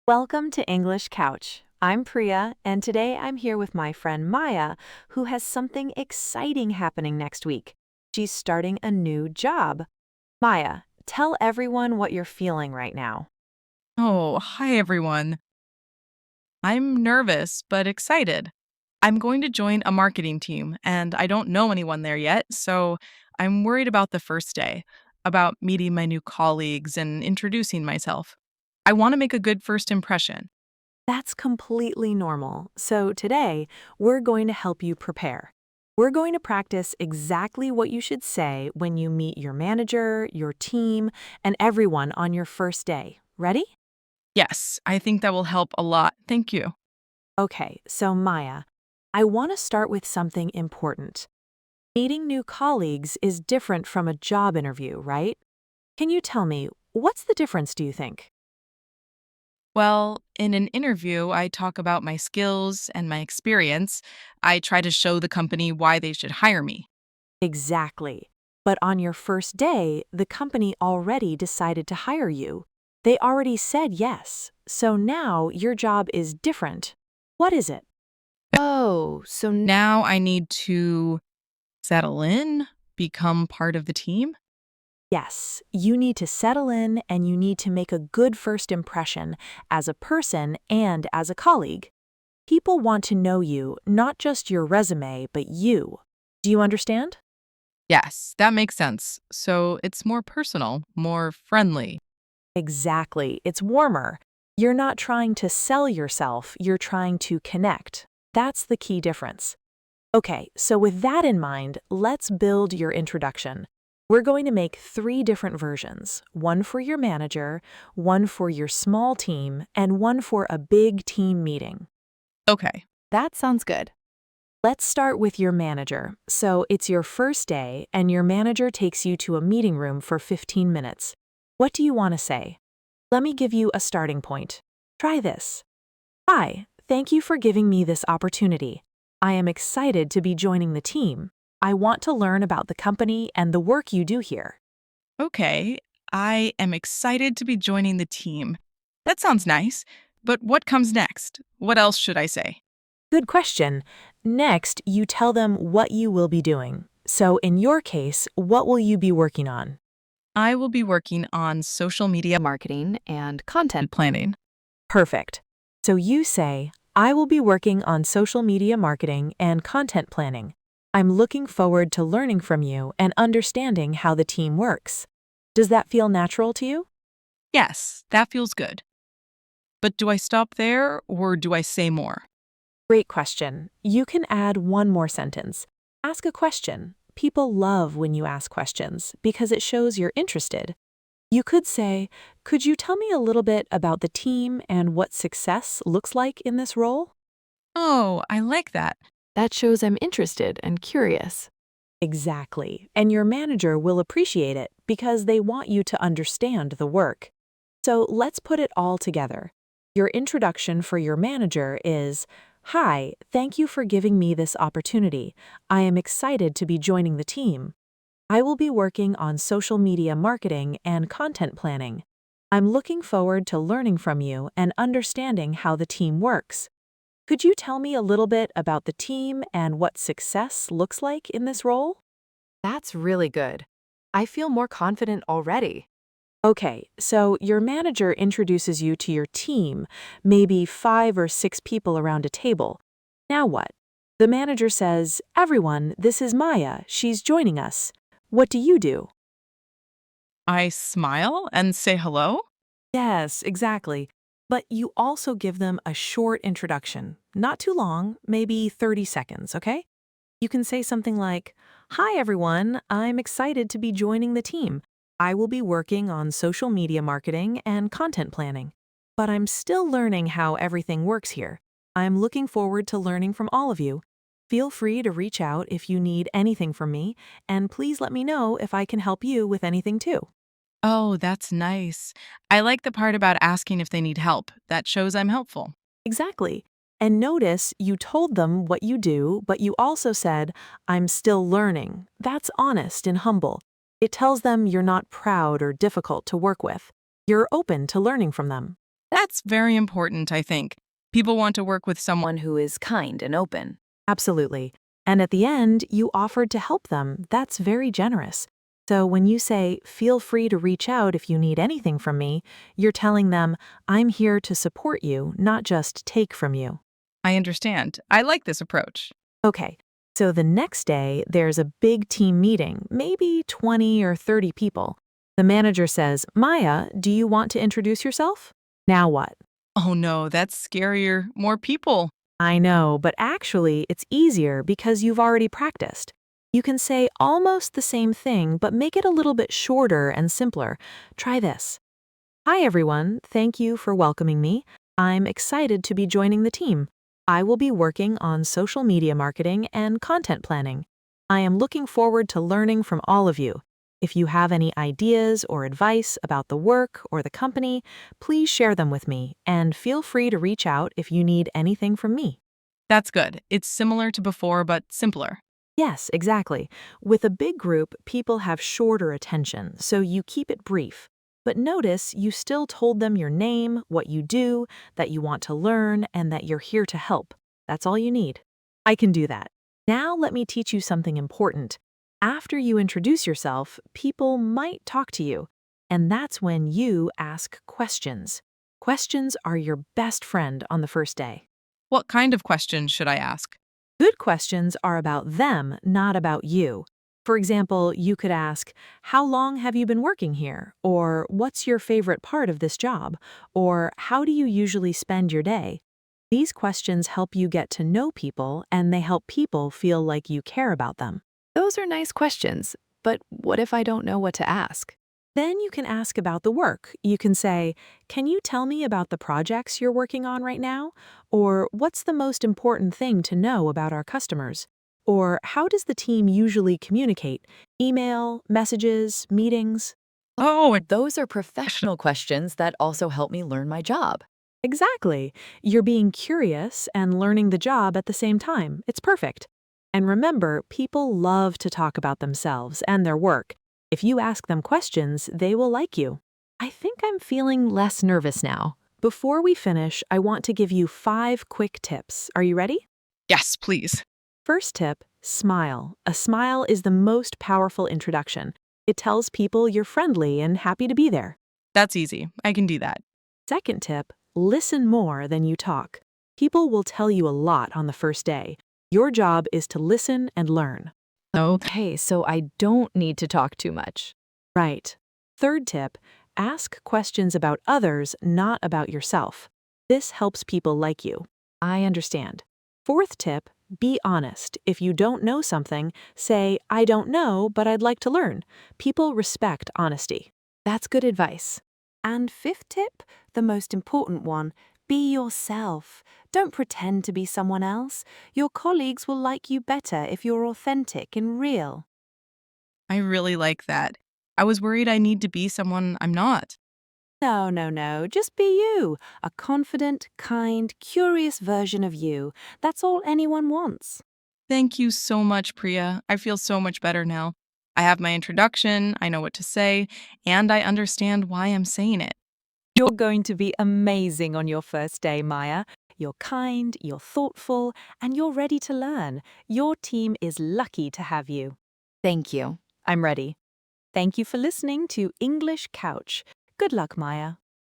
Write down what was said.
Welcome to English Couch. I'm Priya, and today I'm here with my friend Maya, who has something exciting happening next week. She's starting a new job. Maya, tell everyone what you're feeling right now. Oh, hi everyone. I'm nervous but excited. I'm going to join a marketing team and I don't know anyone there yet, so I'm worried about the first day, about meeting my new colleagues and introducing myself. I want to make a good first impression. That's completely normal. So today, we're going to help you prepare. We're going to practice exactly what you should say when you meet your manager, your team, and everyone on your first day. Ready? Yes, I think that will help a lot. Thank you. Okay, so Maya, I want to start with something important. Meeting new colleagues is different from a job interview, right? Can you tell me, what's the difference, do you think? Well, in an interview, I talk about my skills and my experience. I try to show the company why they should hire me. Exactly. But on your first day, the company already decided to hire you. They already said yes. So now your job is different. What is it? Oh, so Now I need to settle in, become part of the team. yes, you need to settle in and you need to make a good first impression as a person and as a colleague. People want to know you, not just your resume, but you. Do you understand? Yes, that makes sense. So it's more personal, more friendly. Exactly. It's warmer. You're not trying to sell yourself, you're trying to connect. That's the key difference. Okay, so with that in mind, let's build your introduction. We're going to make three different versions, one for your manager, one for your small team, and one for a big team meeting. Okay. That sounds good. Let's start with your manager. So it's your first day, and your manager takes you to a meeting room for 15 minutes. What do you want to say? Let me give you a starting point. Try this. Hi, thank you for giving me this opportunity. I am excited to be joining the team. I want to learn about the company and the work you do here. Okay. I am excited to be joining the team. That sounds nice. But what comes next? What else should I say? Good question. Next, you tell them what you will be doing. So in your case, what will you be working on? I will be working on social media Marketing and content. planning. Perfect. So you say, I will be working on social media marketing and content planning. I'm looking forward to learning from you and understanding how the team works. Does that feel natural to you? Yes, that feels good. But do I stop there or do I say more? Great question. You can add one more sentence. Ask a question. People love when you ask questions because it shows you're interested. You could say, could you tell me a little bit about the team and what success looks like in this role? Oh, I like that. That shows I'm interested and curious. Exactly. And your manager will appreciate it because they want you to understand the work. So let's put it all together. Your introduction for your manager is, Hi, thank you for giving me this opportunity. I am excited to be joining the team. I will be working on social media marketing and content planning. I'm looking forward to learning from you and understanding how the team works. Could you tell me a little bit about the team and what success looks like in this role? That's really good. I feel more confident already. Okay, so your manager introduces you to your team, maybe 5 or 6 people around a table. Now what? The manager says, Everyone, this is Maya. She's joining us. What do you do? I smile and say hello? Yes, exactly. But you also give them a short introduction. Not too long, maybe 30 seconds, okay? You can say something like, Hi everyone, I'm excited to be joining the team. I will be working on social media marketing and content planning. But I'm still learning how everything works here. I'm looking forward to learning from all of you. Feel free to reach out if you need anything from me, and please let me know if I can help you with anything too. Oh, that's nice. I like the part about asking if they need help. That shows I'm helpful. Exactly. And notice you told them what you do, but you also said, I'm still learning. That's honest and humble. It tells them you're not proud or difficult to work with. You're open to learning from them. That's very important, I think. People want to work with someone. One who is kind and open. Absolutely. And at the end, you offered to help them. That's very generous. So when you say, feel free to reach out if you need anything from me, you're telling them, I'm here to support you, not just take from you. I understand. I like this approach. Okay, so the next day, there's a big team meeting, maybe 20 or 30 people. The manager says, Maya, do you want to introduce yourself? Now what? Oh no, that's scarier. More people. I know, but actually, it's easier because you've already practiced. You can say almost the same thing, but make it a little bit shorter and simpler. Try this. Hi, everyone. Thank you for welcoming me. I'm excited to be joining the team. I will be working on social media marketing and content planning. I am looking forward to learning from all of you. If you have any ideas or advice about the work or the company, please share them with me and feel free to reach out if you need anything from me. That's good. It's similar to before, but simpler. Yes, exactly. With a big group, people have shorter attention, so you keep it brief. But notice you still told them your name, what you do, that you want to learn, and that you're here to help. That's all you need. I can do that. Now let me teach you something important. After you introduce yourself, people might talk to you, and that's when you ask questions. Questions are your best friend on the first day. What kind of questions should I ask? Good questions are about them, not about you. For example, you could ask, how long have you been working here? Or what's your favorite part of this job? Or how do you usually spend your day? These questions help you get to know people and they help people feel like you care about them. Those are nice questions, but what if I don't know what to ask? Then you can ask about the work. You can say, can you tell me about the projects you're working on right now? Or what's the most important thing to know about our customers? Or how does the team usually communicate? Email, messages, meetings? Oh, Those are professional questions that also help me learn my job. Exactly. You're being curious and learning the job at the same time. It's perfect. And remember, people love to talk about themselves and their work. If you ask them questions, they will like you. I think I'm feeling less nervous now. Before we finish, I want to give you 5 quick tips. Are you ready? yes, please. First tip, smile. A smile is the most powerful introduction. It tells people you're friendly and happy to be there. That's easy. I can do that. Second tip, listen more than you talk. People will tell you a lot on the first day. Your job is to listen and learn. Okay, so I don't need to talk too much. Right. Third tip, ask questions about others, not about yourself. This helps people like you. I understand. Fourth tip, be honest. If you don't know something, say, I don't know, but I'd like to learn. People respect honesty. That's good advice. And fifth tip, the most important one, be yourself. Don't pretend to be someone else. Your colleagues will like you better if you're authentic and real. I really like that. I was worried I need to be someone I'm not. No, no, no, just be you. A confident, kind, curious version of you. That's all anyone wants. Thank you so much, Priya. I feel so much better now. I have my introduction, I know what to say, and I understand why I'm saying it. You're going to be amazing on your first day, Maya. You're kind, you're thoughtful, and you're ready to learn. Your team is lucky to have you. Thank you. I'm ready. Thank you for listening to English Couch. Good luck, Maya.